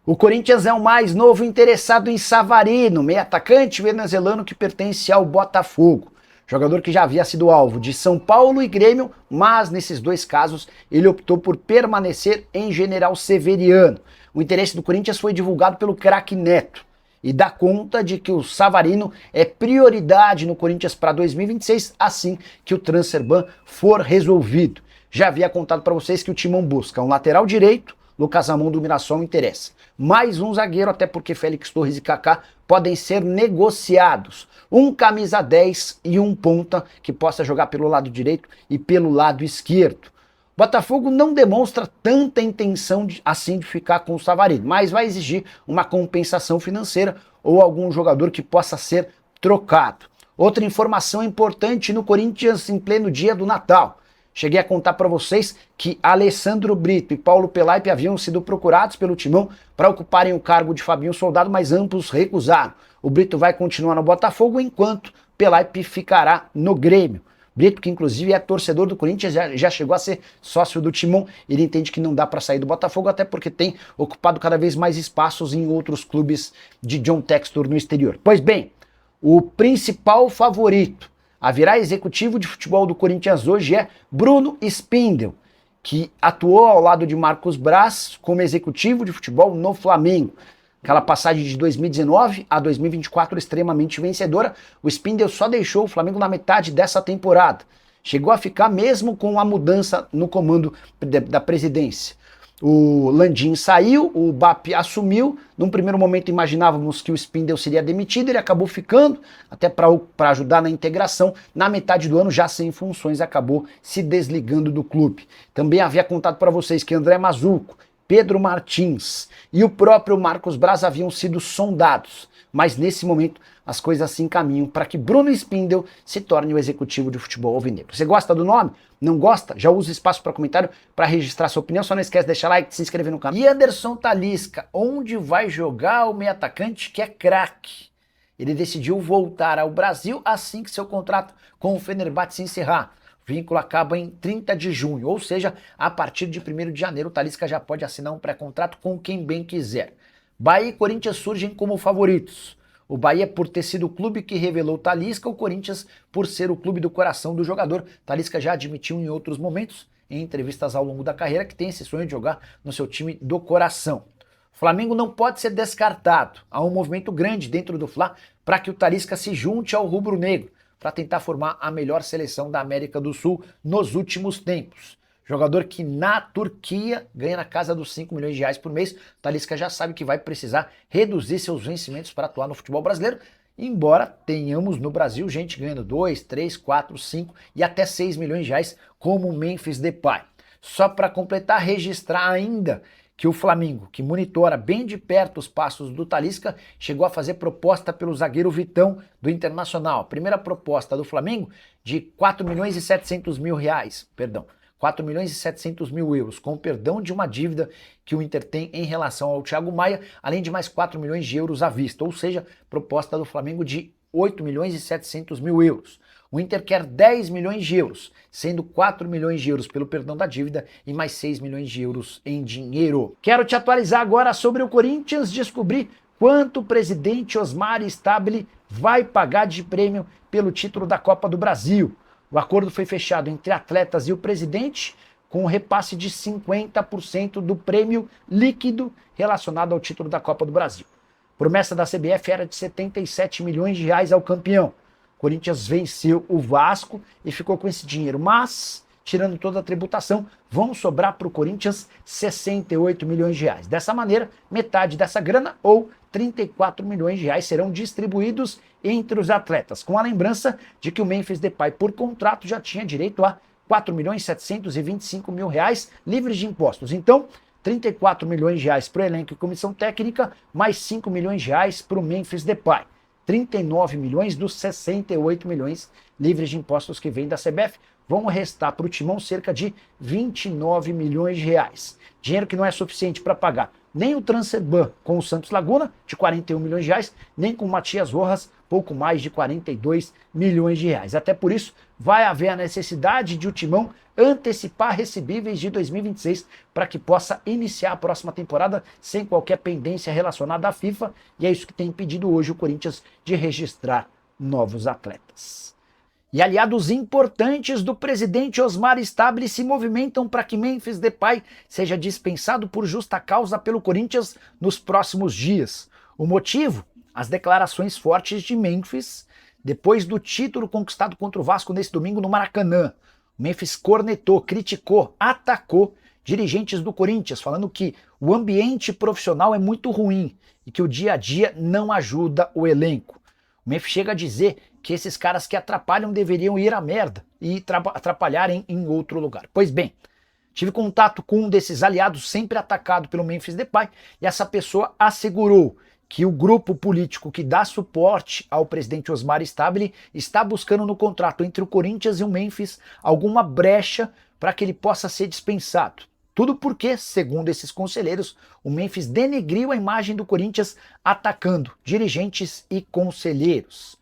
O Corinthians é o mais novo interessado em Savarino, meio atacante venezuelano que pertence ao Botafogo. Jogador que já havia sido alvo de São Paulo e Grêmio, mas nesses dois casos ele optou por permanecer em General Severiano. O interesse do Corinthians foi divulgado pelo craque Neto e dá conta de que o Savarino é prioridade no Corinthians para 2026, assim que o transfer ban for resolvido. Já havia contado para vocês que o Timão busca um lateral direito, Lucas Ramon do Mirassol interessa. Mais um zagueiro, até porque Félix Torres e Kaká podem ser negociados. Um camisa 10 e um ponta que possa jogar pelo lado direito e pelo lado esquerdo. Botafogo não demonstra tanta intenção assim de ficar com o Savarino, mas vai exigir uma compensação financeira ou algum jogador que possa ser trocado. Outra informação importante no Corinthians em pleno dia do Natal. Cheguei a contar para vocês que Alessandro Brito e Paulo Pelaipe haviam sido procurados pelo Timão para ocuparem o cargo de Fabinho Soldado, mas ambos recusaram. O Brito vai continuar no Botafogo, enquanto Pelaipe ficará no Grêmio. Brito, que inclusive é torcedor do Corinthians, já chegou a ser sócio do Timão. Ele entende que não dá para sair do Botafogo, até porque tem ocupado cada vez mais espaços em outros clubes de John Textor no exterior. Pois bem, o principal favorito a virar executivo de futebol do Corinthians hoje é Bruno Spindel, que atuou ao lado de Marcos Braz como executivo de futebol no Flamengo. Aquela passagem de 2019 a 2024 extremamente vencedora, o Spindel só deixou o Flamengo na metade dessa temporada. Chegou a ficar mesmo com a mudança no comando da presidência. O Landim saiu, o BAP assumiu. Num primeiro momento imaginávamos que o Spindel seria demitido, ele acabou ficando, até para ajudar na integração. Na metade do ano, já sem funções, acabou se desligando do clube. Também havia contado para vocês que André Mazuco, Pedro Martins e o próprio Marcos Braz haviam sido sondados. Mas nesse momento as coisas se encaminham para que Bruno Spindel se torne o executivo de futebol alvinegro. Você gosta do nome? Não gosta? Já usa o espaço para comentário para registrar sua opinião. Só não esquece de deixar like, se inscrever no canal. E Anderson Talisca, onde vai jogar o meio atacante que é craque? Ele decidiu voltar ao Brasil assim que seu contrato com o Fenerbahçe se encerrar. O vínculo acaba em 30 de junho, ou seja, a partir de 1º de janeiro o Talisca já pode assinar um pré-contrato com quem bem quiser. Bahia e Corinthians surgem como favoritos. O Bahia por ter sido o clube que revelou Talisca, o Corinthians por ser o clube do coração do jogador. Talisca já admitiu em outros momentos, em entrevistas ao longo da carreira, que tem esse sonho de jogar no seu time do coração. O Flamengo não pode ser descartado. Há um movimento grande dentro do Fla para que o Talisca se junte ao rubro-negro, para tentar formar a melhor seleção da América do Sul nos últimos tempos. Jogador que na Turquia ganha na casa dos 5 milhões de reais por mês. Talisca já sabe que vai precisar reduzir seus vencimentos para atuar no futebol brasileiro, embora tenhamos no Brasil gente ganhando 2, 3, 4, 5 e até 6 milhões de reais, como o Memphis Depay. Só para completar, registrar ainda que o Flamengo, que monitora bem de perto os passos do Talisca, chegou a fazer proposta pelo zagueiro Vitão do Internacional. A primeira proposta do Flamengo de 4 milhões e 700 mil reais, perdão. 4 milhões e 700 mil euros, com perdão de uma dívida que o Inter tem em relação ao Thiago Maia, além de mais 4 milhões de euros à vista, ou seja, proposta do Flamengo de 8 milhões e 700 mil euros. O Inter quer 10 milhões de euros, sendo 4 milhões de euros pelo perdão da dívida e mais 6 milhões de euros em dinheiro. Quero te atualizar agora sobre o Corinthians, descobrir quanto o presidente Osmar Stabile vai pagar de prêmio pelo título da Copa do Brasil. O acordo foi fechado entre atletas e o presidente, com um repasse de 50% do prêmio líquido relacionado ao título da Copa do Brasil. A promessa da CBF era de 77 milhões de reais ao campeão. O Corinthians venceu o Vasco e ficou com esse dinheiro, mas, tirando toda a tributação, vão sobrar para o Corinthians 68 milhões de reais. Dessa maneira, metade dessa grana, ou 34 milhões de reais, serão distribuídos entre os atletas, com a lembrança de que o Memphis Depay, por contrato, já tinha direito a 4 milhões e 725 mil reais livres de impostos. Então, 34 milhões de reais para o elenco e comissão técnica, mais 5 milhões de reais para o Memphis Depay. 39 milhões dos 68 milhões livres de impostos que vêm da CBF. Vão restar para o Timão cerca de 29 milhões de reais. Dinheiro que não é suficiente para pagar nem o transfer ban com o Santos Laguna, de 41 milhões de reais, nem com o Matias Rojas, pouco mais de 42 milhões de reais. Até por isso, vai haver a necessidade de o Timão antecipar recebíveis de 2026 para que possa iniciar a próxima temporada sem qualquer pendência relacionada à FIFA, e é isso que tem impedido hoje o Corinthians de registrar novos atletas. E aliados importantes do presidente Osmar Stabile se movimentam para que Memphis Depay seja dispensado por justa causa pelo Corinthians nos próximos dias. O motivo? As declarações fortes de Memphis depois do título conquistado contra o Vasco nesse domingo no Maracanã. O Memphis cornetou, criticou, atacou dirigentes do Corinthians, falando que o ambiente profissional é muito ruim e que o dia a dia não ajuda o elenco. O Memphis chega a dizer que esses caras que atrapalham deveriam ir à merda e atrapalharem em outro lugar. Pois bem, tive contato com um desses aliados sempre atacado pelo Memphis Depay e essa pessoa assegurou que o grupo político que dá suporte ao presidente Osmar Stabile está buscando no contrato entre o Corinthians e o Memphis alguma brecha para que ele possa ser dispensado. Tudo porque, segundo esses conselheiros, o Memphis denegriu a imagem do Corinthians atacando dirigentes e conselheiros.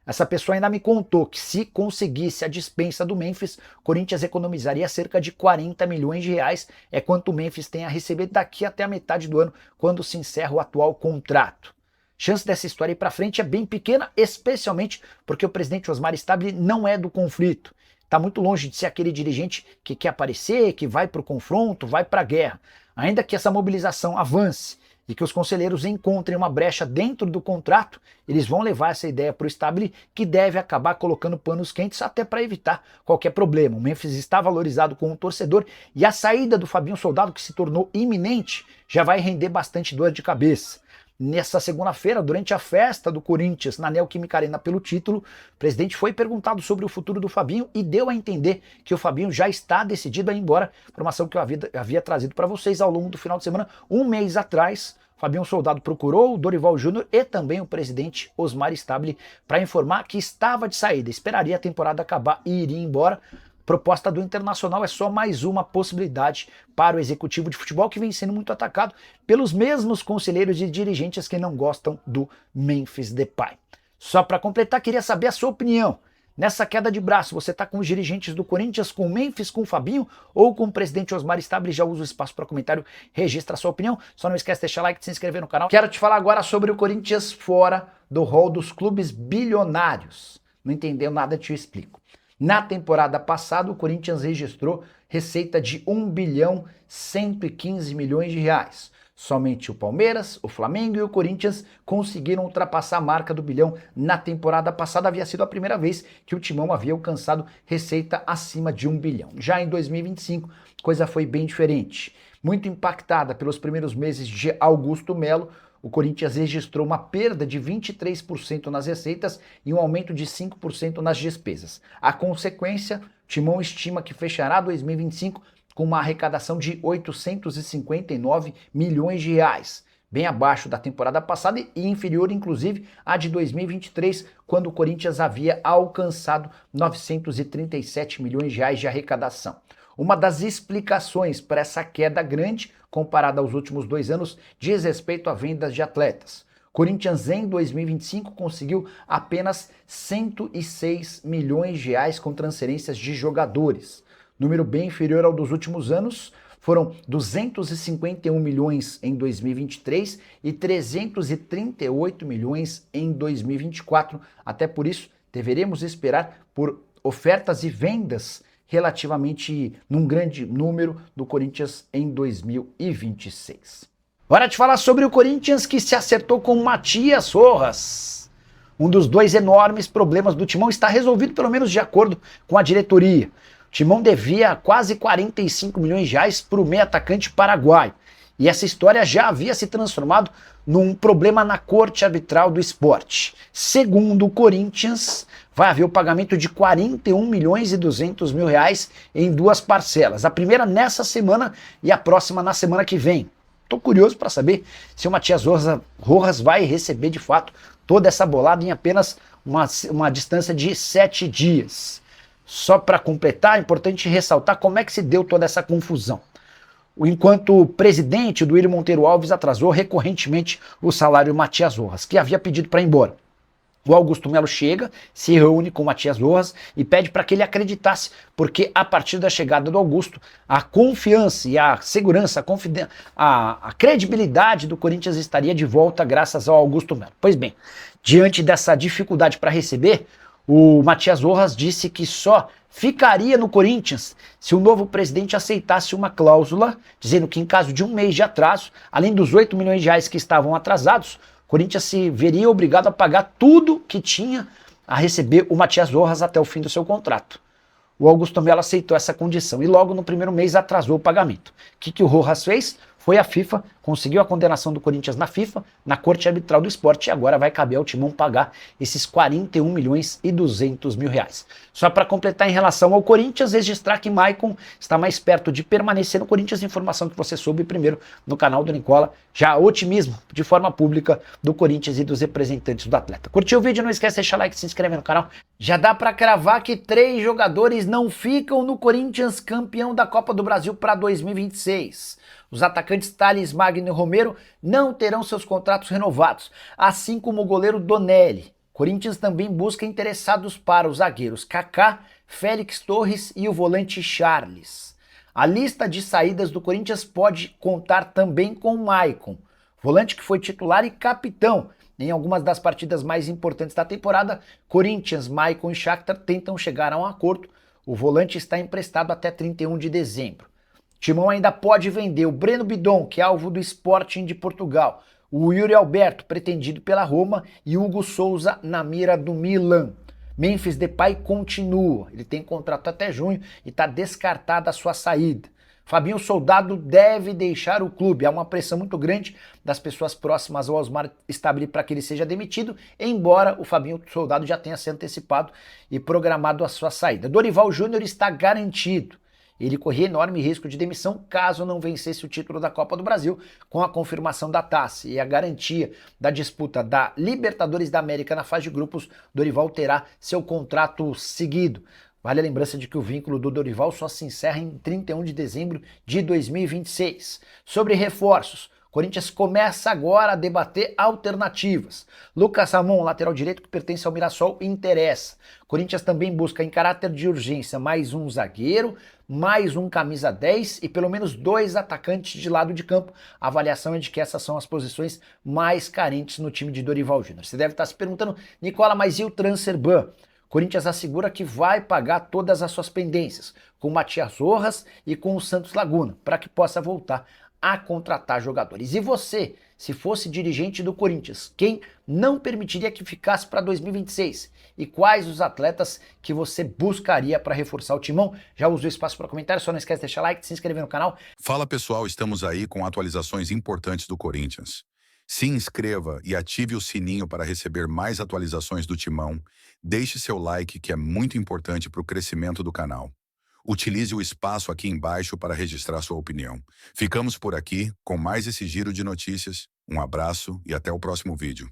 Essa pessoa ainda me contou que se conseguisse a dispensa do Memphis, o Corinthians economizaria cerca de 40 milhões de reais, é quanto o Memphis tem a receber daqui até a metade do ano, quando se encerra o atual contrato. Chance dessa história ir para frente é bem pequena, especialmente porque o presidente Osmar Stabile não é do conflito. Está muito longe de ser aquele dirigente que quer aparecer, que vai para o confronto, vai para a guerra. Ainda que essa mobilização avance e que os conselheiros encontrem uma brecha dentro do contrato, eles vão levar essa ideia para o Stabile, que deve acabar colocando panos quentes até para evitar qualquer problema. O Memphis está valorizado como torcedor e a saída do Fabinho Soldado, que se tornou iminente, já vai render bastante dor de cabeça. Nessa segunda-feira, durante a festa do Corinthians na Neoquímica Arena pelo título, o presidente foi perguntado sobre o futuro do Fabinho e deu a entender que o Fabinho já está decidido a ir embora, informação que eu havia trazido para vocês ao longo do final de semana. Um mês atrás, Fabinho Soldado procurou o Dorival Júnior e também o presidente Osmar Stabile para informar que estava de saída, esperaria a temporada acabar e iria embora. Proposta do Internacional é só mais uma possibilidade para o executivo de futebol, que vem sendo muito atacado pelos mesmos conselheiros e dirigentes que não gostam do Memphis Depay. Só para completar, queria saber a sua opinião. Nessa queda de braço, você está com os dirigentes do Corinthians, com o Memphis, com o Fabinho ou com o presidente Osmar Stabile? Já usa o espaço para comentário, registra a sua opinião. Só não esquece de deixar like e de se inscrever no canal. Quero te falar agora sobre o Corinthians fora do rol dos clubes bilionários. Não entendeu nada, te explico. Na temporada passada, o Corinthians registrou receita de 1 bilhão 115 milhões de reais. Somente o Palmeiras, o Flamengo e o Corinthians conseguiram ultrapassar a marca do bilhão na temporada passada. Havia sido a primeira vez que o Timão havia alcançado receita acima de 1 bilhão. Já em 2025, coisa foi bem diferente. Muito impactada pelos primeiros meses de Augusto Melo, o Corinthians registrou uma perda de 23% nas receitas e um aumento de 5% nas despesas. A consequência, o Timão estima que fechará 2025 com uma arrecadação de 859 milhões de reais, bem abaixo da temporada passada e inferior, inclusive, à de 2023, quando o Corinthians havia alcançado 937 milhões de reais de arrecadação. Uma das explicações para essa queda grande, comparada aos últimos 2 anos, diz respeito a vendas de atletas. Corinthians em 2025 conseguiu apenas 106 milhões de reais com transferências de jogadores. Número bem inferior ao dos últimos anos, foram 251 milhões em 2023 e 338 milhões em 2024. Até por isso, deveremos esperar por ofertas e vendas relativamente num grande número do Corinthians em 2026. Hora de falar sobre o Corinthians, que se acertou com Matias Rojas. Um dos 2 enormes problemas do Timão está resolvido, pelo menos de acordo com a diretoria. O Timão devia quase 45 milhões de reais para o meio atacante paraguaio. E essa história já havia se transformado num problema na corte arbitral do esporte. Segundo o Corinthians, vai haver o pagamento de 41 milhões e 200 mil reais em 2 parcelas. A primeira nessa semana e a próxima na semana que vem. Estou curioso para saber se o Matias Rojas vai receber de fato toda essa bolada em apenas uma distância de 7 dias. Só para completar, é importante ressaltar como é que se deu toda essa confusão. Enquanto o presidente do Willian Monteiro Alves atrasou recorrentemente o salário do Matias Rojas, que havia pedido para ir embora. O Augusto Melo chega, se reúne com o Matias Rojas e pede para que ele acreditasse, porque a partir da chegada do Augusto, a confiança e a segurança, a credibilidade do Corinthians estaria de volta graças ao Augusto Melo. Pois bem, diante dessa dificuldade para receber, o Matias Rojas disse que só ficaria no Corinthians se o novo presidente aceitasse uma cláusula dizendo que em caso de um mês de atraso, além dos 8 milhões de reais que estavam atrasados, o Corinthians se veria obrigado a pagar tudo que tinha a receber o Matias Rojas até o fim do seu contrato. O Augusto Melo aceitou essa condição e logo no primeiro mês atrasou o pagamento. O que o Rojas fez? Foi a FIFA, conseguiu a condenação do Corinthians na FIFA, na Corte Arbitral do Esporte, e agora vai caber ao Timão pagar esses 41 milhões e 200 mil reais. Só para completar em relação ao Corinthians, registrar que Maicon está mais perto de permanecer no Corinthians, informação que você soube primeiro no canal do Nicola, já otimismo de forma pública do Corinthians e dos representantes do atleta. Curtiu o vídeo? Não esquece de deixar like e se inscrever no canal. Já dá para cravar que 3 jogadores não ficam no Corinthians campeão da Copa do Brasil para 2026. Os atacantes Thales Magno e Romero não terão seus contratos renovados, assim como o goleiro Donelli. Corinthians também busca interessados para os zagueiros Kaká, Félix Torres e o volante Charles. A lista de saídas do Corinthians pode contar também com o Maicon, volante que foi titular e capitão em algumas das partidas mais importantes da temporada. Corinthians, Maicon e Shakhtar tentam chegar a um acordo. O volante está emprestado até 31 de dezembro. Timão ainda pode vender o Breno Bidon, que é alvo do Sporting de Portugal, o Yuri Alberto, pretendido pela Roma, e Hugo Souza na mira do Milan. Memphis Depay continua, ele tem contrato até junho e está descartada a sua saída. Fabinho Soldado deve deixar o clube, há uma pressão muito grande das pessoas próximas ao Osmar Stabile para que ele seja demitido, embora o Fabinho Soldado já tenha se antecipado e programado a sua saída. Dorival Júnior está garantido. Ele corria enorme risco de demissão caso não vencesse o título da Copa do Brasil, com a confirmação da taça e a garantia da disputa da Libertadores da América na fase de grupos. Dorival terá seu contrato seguido. Vale a lembrança de que o vínculo do Dorival só se encerra em 31 de dezembro de 2026. Sobre reforços, Corinthians começa agora a debater alternativas. Lucas Ramon, lateral direito que pertence ao Mirassol, interessa. Corinthians também busca em caráter de urgência mais um zagueiro, mais um camisa 10 e pelo menos 2 atacantes de lado de campo. A avaliação é de que essas são as posições mais carentes no time de Dorival Júnior. Você deve estar se perguntando, Nicola, mas e o transfer ban? Corinthians assegura que vai pagar todas as suas pendências, com o Matias Rojas e com o Santos Laguna, para que possa voltar a contratar jogadores. E você, se fosse dirigente do Corinthians, quem não permitiria que ficasse para 2026? E quais os atletas que você buscaria para reforçar o timão? Já usou espaço para comentário, só não esquece de deixar like, se inscrever no canal. Fala pessoal, estamos aí com atualizações importantes do Corinthians. Se inscreva e ative o sininho para receber mais atualizações do Timão. Deixe seu like, que é muito importante para o crescimento do canal. Utilize o espaço aqui embaixo para registrar sua opinião. Ficamos por aqui com mais esse giro de notícias. Um abraço e até o próximo vídeo.